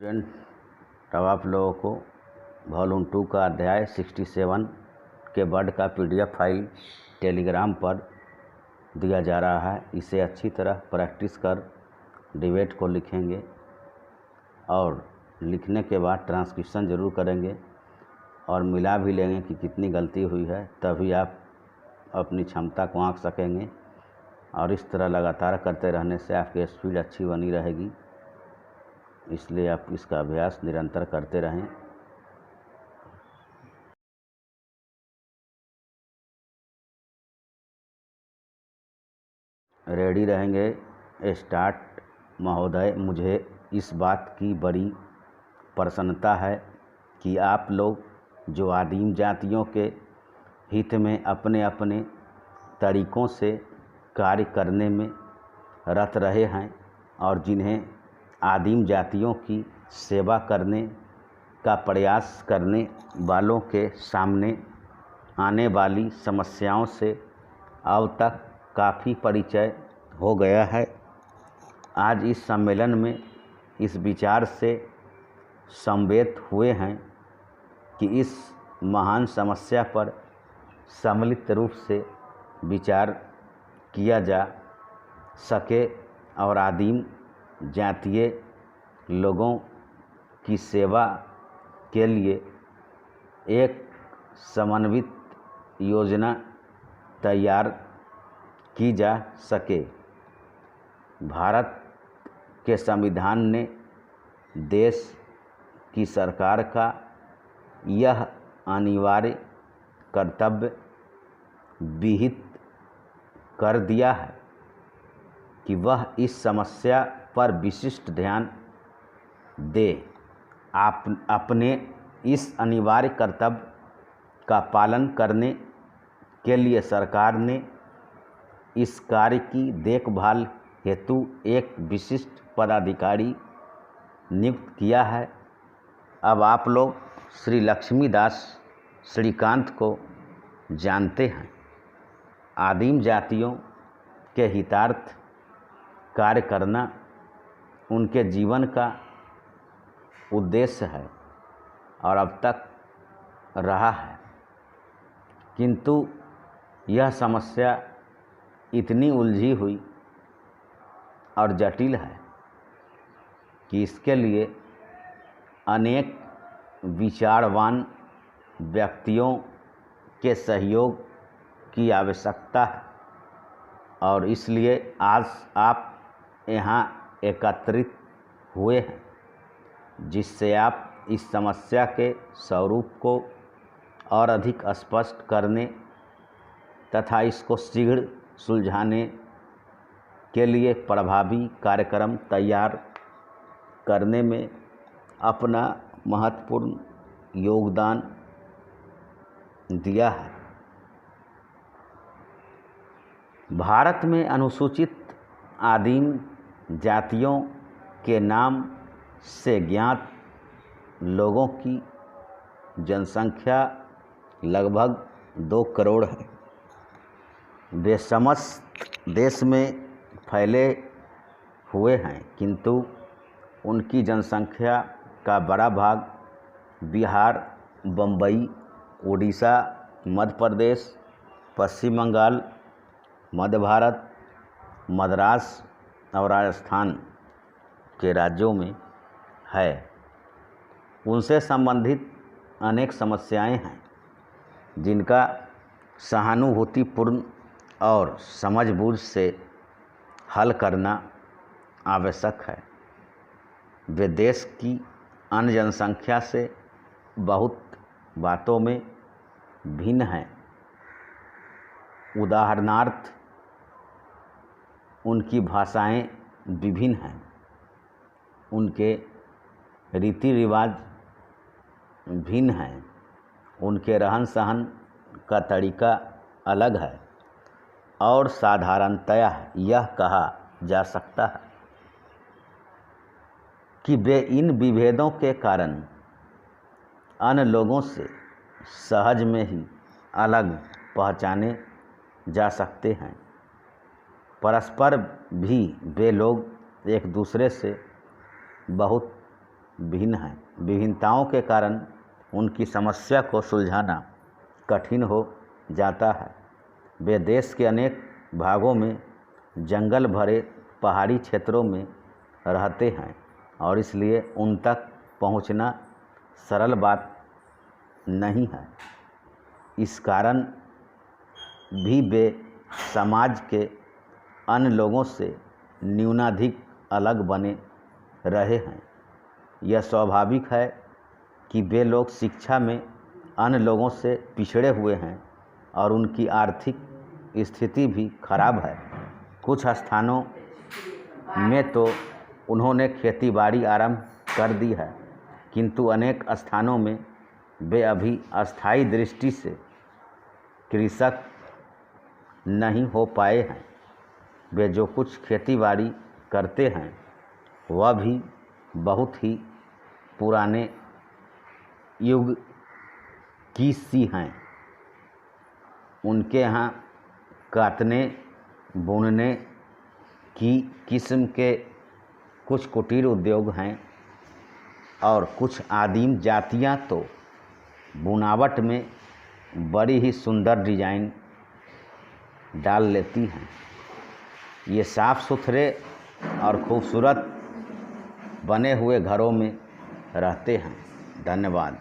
Student, अब आप लोगों को वॉल्यूम 2 का अध्याय 67 के वर्ड का PDF फाइल टेलीग्राम पर दिया जा रहा है। इसे अच्छी तरह प्रैक्टिस कर डिबेट को लिखेंगे और लिखने के बाद ट्रांसक्रिप्शन ज़रूर करेंगे और मिला भी लेंगे कि कितनी गलती हुई है, तभी आप अपनी क्षमता को आंक सकेंगे। और इस तरह लगातार करते रहने से आपकी स्पीड अच्छी बनी रहेगी, इसलिए आप इसका अभ्यास निरंतर करते रहें। रेडी रहेंगे। स्टार्ट। महोदय, मुझे इस बात की बड़ी प्रसन्नता है कि आप लोग जो आदिम जातियों के हित में अपने अपने तरीक़ों से कार्य करने में रत रहे हैं और जिन्हें आदिम जातियों की सेवा करने का प्रयास करने वालों के सामने आने वाली समस्याओं से अब तक काफ़ी परिचय हो गया है। आज इस सम्मेलन में इस विचार से समवेत हुए हैं कि इस महान समस्या पर सम्मिलित रूप से विचार किया जा सके और आदिम जातीय लोगों की सेवा के लिए एक समन्वित योजना तैयार की जा सके। भारत के संविधान ने देश की सरकार का यह अनिवार्य कर्तव्य विहित कर दिया है कि वह इस समस्या पर विशिष्ट ध्यान दे। आप अपने इस अनिवार्य कर्तव्य का पालन करने के लिए सरकार ने इस कार्य की देखभाल हेतु एक विशिष्ट पदाधिकारी नियुक्त किया है। अब आप लोग श्री लक्ष्मीदास श्रीकांत को जानते हैं। आदिम जातियों के हितार्थ कार्य करना उनके जीवन का उद्देश्य है और अब तक रहा है, किंतु यह समस्या इतनी उलझी हुई और जटिल है कि इसके लिए अनेक विचारवान व्यक्तियों के सहयोग की आवश्यकता है और इसलिए आज आप यहाँ एकत्रित हुए हैं, जिससे आप इस समस्या के स्वरूप को और अधिक स्पष्ट करने तथा इसको शीघ्र सुलझाने के लिए प्रभावी कार्यक्रम तैयार करने में अपना महत्वपूर्ण योगदान दिया है। भारत में अनुसूचित आदिम जातियों के नाम से ज्ञात लोगों की जनसंख्या लगभग 2 करोड़ है। वे समस्त देश में फैले हुए हैं, किंतु उनकी जनसंख्या का बड़ा भाग बिहार, बम्बई, उड़ीसा, मध्य प्रदेश, पश्चिम बंगाल, मध्य भारत, मद्रास और राजस्थान के राज्यों में है। उनसे संबंधित अनेक समस्याएं हैं जिनका सहानुभूतिपूर्ण और समझबूझ से हल करना आवश्यक है। वे देश की अन्य जनसंख्या से बहुत बातों में भिन्न हैं। उदाहरणार्थ, उनकी भाषाएं विभिन्न हैं, उनके रीति रिवाज भिन्न हैं, उनके रहन सहन का तरीका अलग है और साधारणतया यह कहा जा सकता है कि वे इन विभेदों के कारण अन्य लोगों से सहज में ही अलग पहचाने जा सकते हैं। परस्पर भी वे लोग एक दूसरे से बहुत भिन्न हैं। विभिन्नताओं के कारण उनकी समस्या को सुलझाना कठिन हो जाता है। वे देश के अनेक भागों में जंगल भरे पहाड़ी क्षेत्रों में रहते हैं और इसलिए उन तक पहुंचना सरल बात नहीं है। इस कारण भी वे समाज के अन्य लोगों से न्यूनाधिक अलग बने रहे हैं। यह स्वाभाविक है कि वे लोग शिक्षा में अन्य लोगों से पिछड़े हुए हैं और उनकी आर्थिक स्थिति भी खराब है। कुछ स्थानों में तो उन्होंने खेतीबाड़ी आरंभ कर दी है, किंतु अनेक स्थानों में वे अभी अस्थायी दृष्टि से कृषक नहीं हो पाए हैं। वे जो कुछ खेतीबाड़ी करते हैं वह भी बहुत ही पुराने युग की सी हैं। उनके यहाँ काटने बुनने की किस्म के कुछ कुटीर उद्योग हैं और कुछ आदिम जातियाँ तो बुनावट में बड़ी ही सुंदर डिजाइन डाल लेती हैं। ये साफ़ सुथरे और खूबसूरत बने हुए घरों में रहते हैं। धन्यवाद।